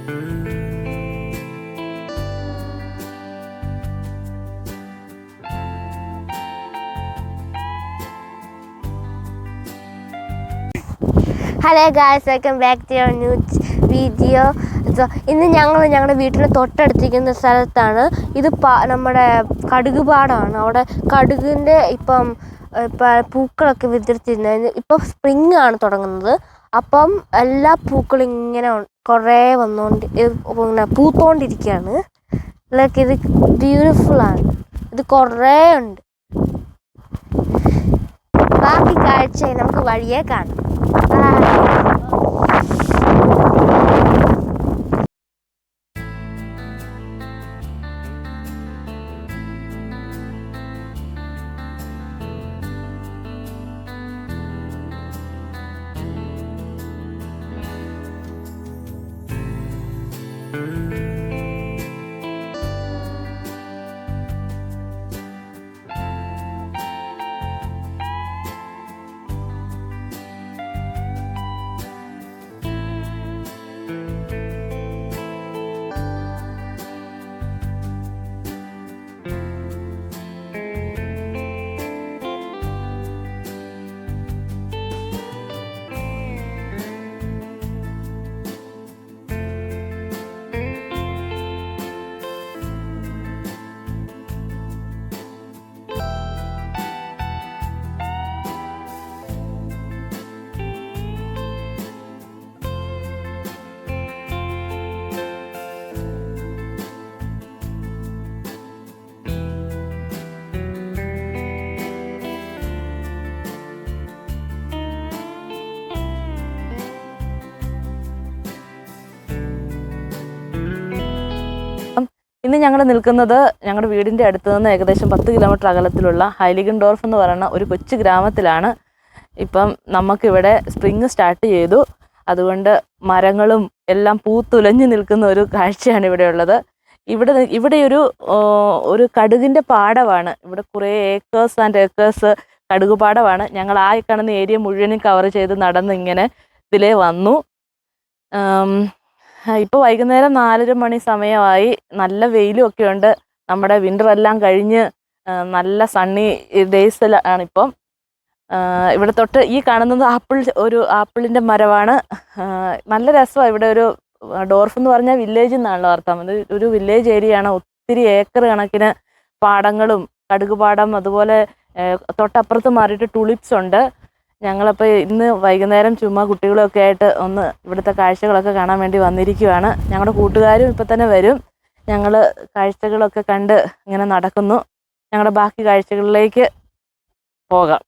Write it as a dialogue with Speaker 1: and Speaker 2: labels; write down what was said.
Speaker 1: Hello guys, welcome back to your new video. ഇന്ന് ഞങ്ങളുടെ വീട്ടിന് തൊട്ടടുത്തിരിക്കുന്ന സ്ഥലത്താണ്. ഇത് നമ്മുടെ കടുക് പാടമാണ്. അവിടെ കടുകിൻ്റെ ഇപ്പം പൂക്കളൊക്കെ വിതിർത്തിരുന്നത്. ഇപ്പം സ്പ്രിങ് ആണ് തുടങ്ങുന്നത്. അപ്പം എല്ലാ പൂക്കളും ഇങ്ങനെ കുറേ ഇങ്ങനെ പൂത്തോണ്ടിരിക്കുകയാണ്. ലൈക്ക് ഇത് ബ്യൂട്ടിഫുള്ളാണ്. ഇത് കുറേ ഉണ്ട്. ബാക്കി കാഴ്ച നമുക്ക് വഴിയേ കാണാം.
Speaker 2: ഇന്ന് ഞങ്ങൾ നിൽക്കുന്നത് ഞങ്ങളുടെ വീടിൻ്റെ അടുത്ത് നിന്ന് ഏകദേശം 10 കിലോമീറ്റർ അകലത്തിലുള്ള ഹൈലിഗൻഡോർഫ് എന്ന് പറയുന്ന ഒരു കൊച്ചു ഗ്രാമത്തിലാണ്. ഇപ്പം നമുക്കിവിടെ സ്പ്രിങ് സ്റ്റാർട്ട് ചെയ്തു. അതുകൊണ്ട് മരങ്ങളും എല്ലാം പൂത്തുലഞ്ഞു നിൽക്കുന്ന ഒരു കാഴ്ചയാണ് ഇവിടെ ഉള്ളത്. ഇവിടെ ഒരു കടുകിൻ്റെ പാടമാണ്. ഇവിടെ കുറേ ഏക്കേഴ്സ് ആൻഡ് ഏക്കേഴ്സ് കടുക് പാടമാണ്. ഞങ്ങൾ ആ കാണുന്ന ഏരിയ മുഴുവനും കവർ ചെയ്ത് നടന്ന് ഇങ്ങനെ ഇതിലേ വന്നു. ഇപ്പോൾ വൈകുന്നേരം 4:30 മണി സമയമായി. നല്ല വെയിലും ഒക്കെ ഉണ്ട്. നമ്മുടെ വിൻ്റർ എല്ലാം കഴിഞ്ഞ് നല്ല സണ്ണി ഡേയ്സിലാണിപ്പം. ഇവിടെ തൊട്ട് ഈ കാണുന്നത് ആപ്പിളിൻ്റെ മരമാണ്. നല്ല രസമാണ്. ഇവിടെ ഒരു ഡോർഫ് എന്ന് പറഞ്ഞാൽ വില്ലേജ് എന്നാണല്ലോ അർത്ഥം. അത് ഒരു വില്ലേജ് ഏരിയയാണ്. ഒത്തിരി ഏക്കർ കണക്കിന് പാടങ്ങളും കടുക് പാടം, അതുപോലെ തൊട്ടപ്പുറത്ത് മാറിയിട്ട് ടുലിപ്സ് ഉണ്ട്. ഞങ്ങളപ്പോൾ ഇന്ന് വൈകുന്നേരം ചുമ്മാ കുട്ടികളൊക്കെ ആയിട്ട് ഒന്ന് ഇവിടുത്തെ കാഴ്ചകളൊക്കെ കാണാൻ വേണ്ടി വന്നിരിക്കുകയാണ്. ഞങ്ങളുടെ കൂട്ടുകാരും ഇപ്പം തന്നെ വരും. ഞങ്ങൾ കാഴ്ചകളൊക്കെ കണ്ട് ഇങ്ങനെ നടക്കുന്നു. ഞങ്ങളുടെ ബാക്കി കാഴ്ചകളിലേക്ക് പോകാം.